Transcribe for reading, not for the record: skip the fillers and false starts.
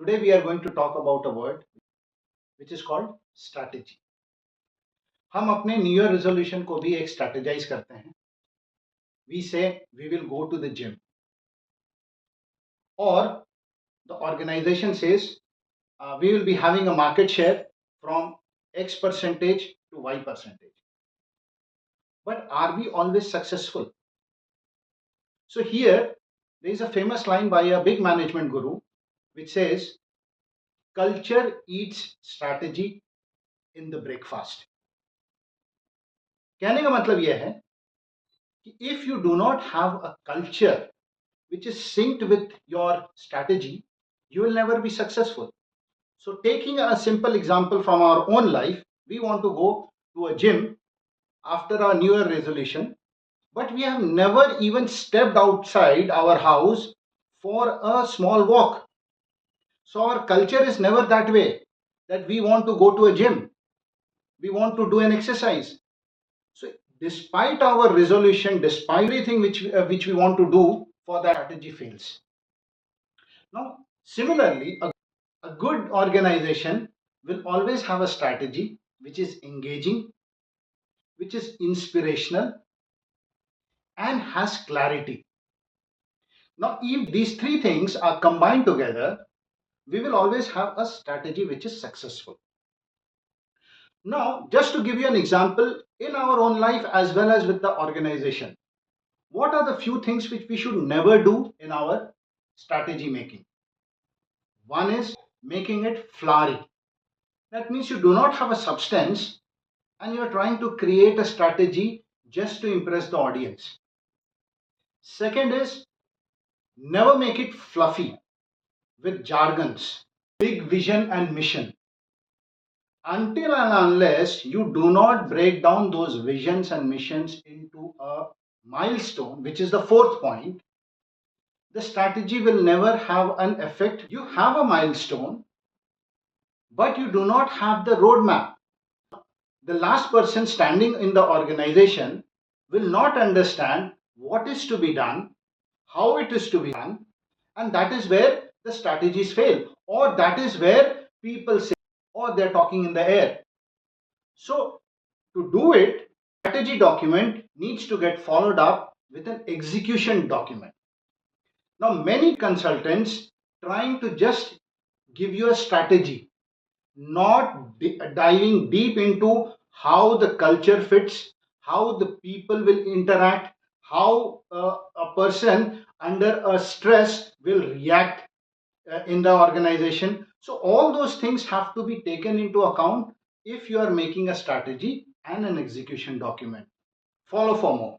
Today we are going to talk about a word which is called strategy. हम अपने new year resolution को भी एक strategise करते हैं. We say we will go to the gym, or the organization says we will be having a market share from X percentage to Y percentage. But are we always successful? So here there is a famous line by a big management guru which says culture eats strategy in the breakfast. कहने का मतलब यह है कि if you do not have a culture which is synced with your strategy, you will never be successful. So, taking a simple example from our own life, we want to go to a gym after our New Year resolution, but we have never even stepped outside our house for a small walk. So, our culture is never that way that we want to go to a gym, we want to do an exercise. So, despite our resolution, despite everything which we want to do, for that strategy fails. Now, similarly, a good organization will always have a strategy which is engaging, which is inspirational, and has clarity. Now, if these three things are combined together, we will always have a strategy which is successful. Now, just to give you an example in our own life as well as with the organization, what are the few things which we should never do in our strategy making? One is making it flowery. That means you do not have a substance and you are trying to create a strategy just to impress the audience. Second is never make it fluffy with jargons, big vision and mission. Until and unless you do not break down those visions and missions into a milestone, which is the fourth point, the strategy will never have an effect. You have a milestone, but you do not have the roadmap. The last person standing in the organization will not understand what is to be done, how it is to be done, and that is where the strategies fail, or that is where people say, or they're talking in the air. So, to do it, strategy document needs to get followed up with an execution document. Now, many consultants trying to just give you a strategy, not diving deep into how the culture fits, how the people will interact, how a person under a stress will react in the organization. So, all those things have to be taken into account if you are making a strategy and an execution document. Follow for more.